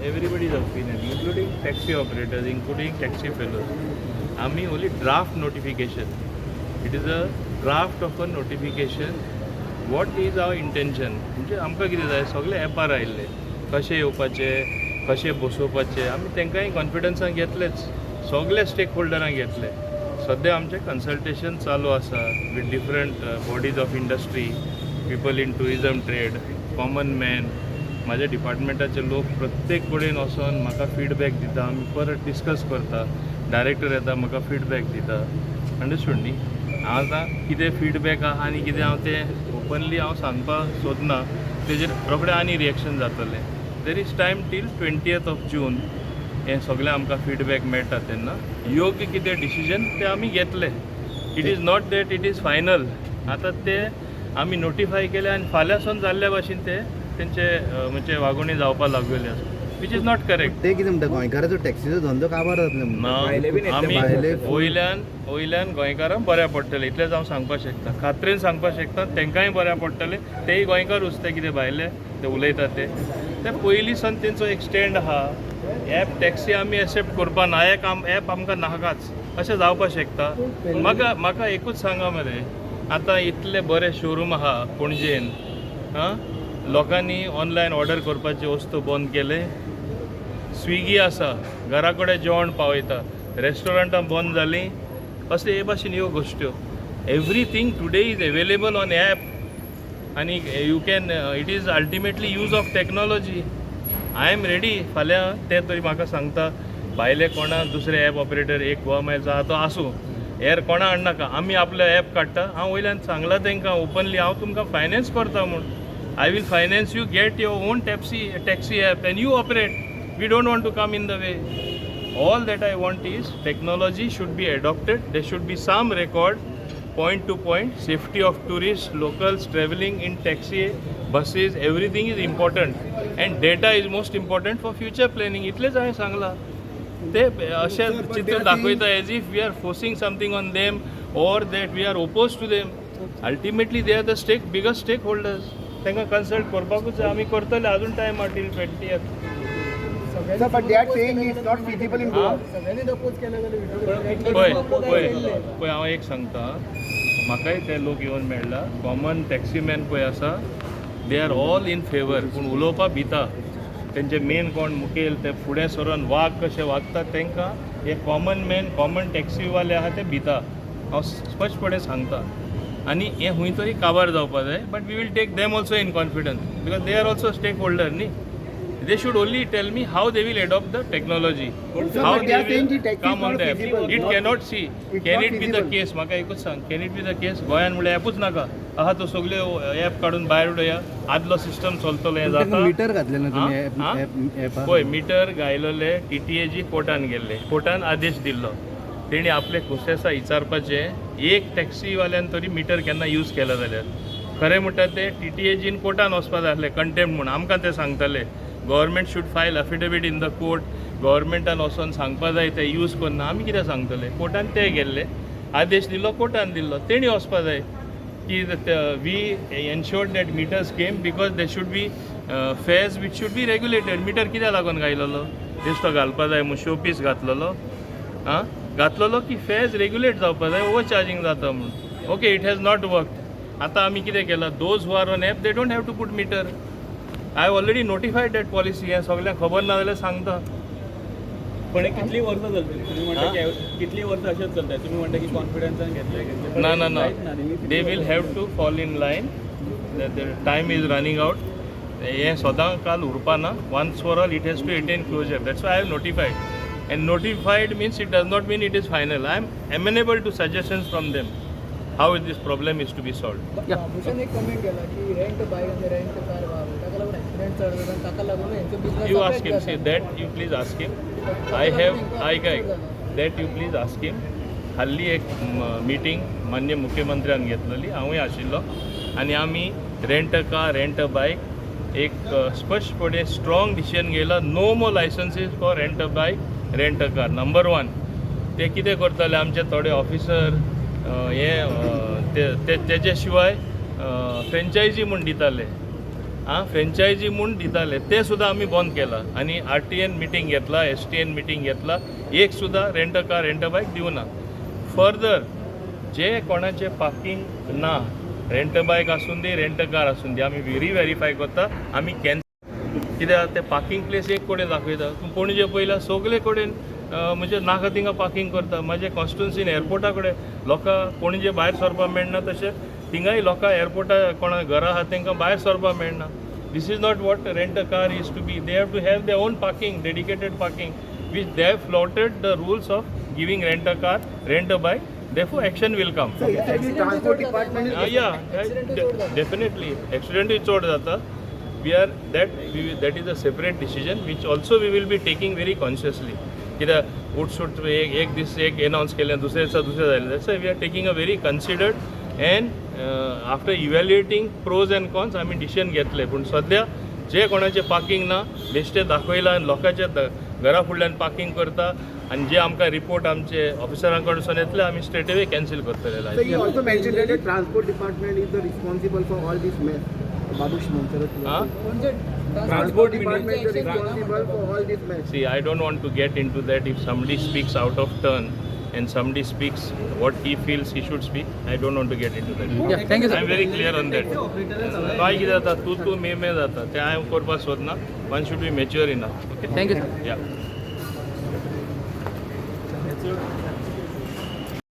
Everybody is opinion, including taxi operators, including taxi fellows. आम्ही only draft notification. It is a draft of a notification. What is our intention? म्हणजे आमकां कितें जाय सगळे एपार आयिल्ले कशें येवपाचे कशें बसोवपाचे आमी तांकांय कॉन्फिडन्सान घेतलेच सगळे स्टेक होल्डरांक घेतले सद्या आमचें कन्सल्टेशन चालू आसा with different bodies of industry people in tourism trade common man म्हाज्या डिपार्टमेंटाचे लोक प्रत्येक कडेन वचोन म्हाका फीडबॅक दिता आमी परत डिस्कस करता डायरेक्टर येता म्हाका फीडबॅक दिता अंडरस्टूड न्ही हांव आतां कितें फीडबॅक आहा आनी कितें हांव तें ओपनली हांव सांगपाक सोदना तेजेर रोखडें आनी रिएक्शन जातलें there is time till 20th of June हें सगळें आमकां फीडबॅक मेळटा तेन्ना योग्य कितें डिसिजन तें आमी घेतले it is not that it is final आतां तें आमी नोटिफाय केलें आनी फाल्यांसून जाल्ल्या भाशेन ते तेंचे म्हणजे वागणूक जावपाक लागलेली आसा विच इज नॉट करेक्ट ते कितें म्हणटा गोंयकाराचो टॅक्सीचो धंदो काबार जातलो आमी वयल्यान गोंयकारांक बऱ्या पडटलें इतलेंच हांव सांगपाक शकता खात्रेन सांगपाक शकता तांकांय बऱ्या पडटलें तेय गोंयकारूच ते कितें भायले ते उलयता ते पयलीं सावन तेंचो एक स्टँड आहा एप टॅक्सी आमी एक्सेप्ट करपा ना एक एप आमकां नाकाच अशें जावपाक शकता म्हाका एकूच सांगा मरे आतां इतले बरे शोरूम आहा पणजेन लोकांनी ऑनलायन ऑर्डर करपाचे वस्तू बंद केले स्विगी आसा घरा कडेन जेवण पावयता रेस्टॉरंटां बंद जालीं असले हे भाशेन ह्यो गोश्ट्यो everything today is available on app आनी you can it is ultimately use of technology I am ready फाल्यां ते तरी म्हाका सांगता भायले कोणा दुसरे एप ऑपरेटर एक गव्हर्मेंट आहा तो आसूं हेर कोणा हाडनाका आमी आपलो एप काडटा हांव वयल्यान सांगलां तांकां ओपनली हांव तुमकां फायनान्स करता म्हूण I will finance you, get your own taxi app and you operate. We don't want to come in the way. All that I want is technology should be adopted. There should be some record, point to point, safety of tourists, locals traveling in taxi, buses, everything is important. And data is most important for future planning. इतलेच हांवें सांगलां ते अशें चित्र दाखयता as if we are forcing something on them or that we are opposed to them. Ultimately they are the biggest stakeholders. तांकां consult करपाकूच आमी करतले अजून टायम आहा till 20th but they are saying it's not feasible in Goa. पळय हांव एक सांगता म्हाकाय ते लोक येवन मेळ्ळा कॉमन टॅक्सीमॅन पळय आसा they are all in favour पूण उलोवपाक भिता तेंचे मेन कोण मुखेल ते फुडें सरोन वाग कशें वागतात तांकां हे कॉमन मॅन कॉमन टॅक्सीवाले आहा ते भिता हांव स्पश्टपणे सांगता आनी हें खंय तरी काबार जावपा जाय but we will take them also in confidence because they are also stake holder न्ही they should only tell me how they will adopt the technology how they will come on the app it cannot see can it be the case म्हाका एकूच सांग can it be the case गोंयान म्हणल्यार ॲपूच नाका आहा तो सगळे app काडून भायर उडया आदलो सिस्टम चलतलो हें जाता मीटर घातलें ना तुमी ॲप पळय मिटर घायलोले TTAG कोर्टान गेल्ले कोर्टान आदेश दिल्लो तेणी आपले खुशेसा विचारपाचें एक टॅक्सीवाल्यान तरी मिटर केन्ना यूज केला जाल्यार खरें म्हणटा ते TTAGन कोर्टान वचपा जाय आसलें कंटेम्प्ट म्हूण आमकां ते सांगताले government should file affidavit in the court गव्हर्मेंटान वचोन सांगपा जाय ते यूज करना आमी कितें सांगतले कोर्टान ते गेल्ले आदेश दिल्लो कोर्टान दिल्लो तेणी वचपा जाय की we ensured that meters came because they should be fares which should be regulated meter कित्याक लागून घायलोलो बेश्टो घालपा जाय म्हूण शो पीस घातलेलो घातलेलो की फेर्स रेग्युलेट जावपा जाय ओवर चार्जींग जाता म्हूण okay it has not worked आतां आमी कितें केलां those who are on app they don't have to put meter I already notified that policy हें सगळ्यांक खबर ना जाल्यार सांगता पण कितली वर्सां चलतली तुम्ही म्हणटा की कितली वर्सां अशेंच चलता तुम्ही म्हणटा की कॉन्फिडन्सान घेतले ना they will have to fall in line time is running out हें सदां काल उरपा ना once for all it has to attain closure that's why I have notified and notified means it does not mean it is final I am amenable to suggestions from them how this problem is to be solved Bhushan एक comment केला की rent bike आणि rent car ताका लागून accident चड जाता ताका लागून हेंचो business you ask him see that you please ask him I have that you please ask him हाल्ली एक मिटींग मान्य मुख्यमंत्र्यान घेतलेली हांवूय आशिल्लो आनी आमी rent a car rent a bike एक स्पश्टपणे स्ट्रॉंग डिसिजन घेयला no more licences for rent a bike rent a car number 1 ते कितें करताले आमचे थोडे ऑफिसर तेजे शिवाय फ्रँचायजी म्हूण दिताले फ्रँचायजी म्हूण दिताले ते सुद्दां आमी बंद केला आनी RTN मिटींग घेतला STN मिटींग घेतला एक सुद्दां rent a car rent a bike दिवना फर्दर जे कोणाचे पार्किंग ना रेंट अ बायक आसून दी रेंट अ कार आसून दी आमी व्हेरीफाय करता आमी कित्याक ते पार्किंग प्लेस एक कडेन दाखयता तूं पणजे पयला सगळे कडेन म्हणजे नाका थिंगा पार्किंग करता म्हाजे कॉन्स्टिट्युन्सीन एअरपोर्टा कडेन लोकां पणजे भायर सरपाक मेळना तशें थिंगाय लोकां एअरपोर्टा कोणा घरा आहा तांकां भायर सरपाक मेळना this is not what rent a car is to be they have to have their own parking dedicated parking which they have flouted the rules of giving rent a car rent a bike therefore action will come Transport department is definitely accident is चड जाता that is a separate decision which also we will be taking very consciously कित्याक उठसूट एक दीस एक announce केलें दुसऱ्या दिसा दुसरें जालें that's we are taking a very considered and after evaluating pros and cons आमी डिसिजन घेतले पूण सद्या जे कोणाचे पार्किंग ना बेश्टे दाखयला आनी लोकांच्या घरा फुडल्यान पार्किंग करता आनी जे आमकां रिपोर्ट आमचे ऑफिसरां कडसून येतले आमी स्ट्रेट अवे कॅन्सील करतले So you also mentioned that the transport department is the responsible for all this mess. Babush Mansarat. म्हणजे Transport department is responsible for all this mess. See, I don't want to get into that. If somebody speaks out of turn and somebody speaks what he feels he should speak, I don't want to get into that. Yeah, thank you, sir. I'm very clear on that. काय कितें जाता तूं मे जाता तें हांव करपाक सोदना. One should be mature enough. Okay? Thank you sir Yeah.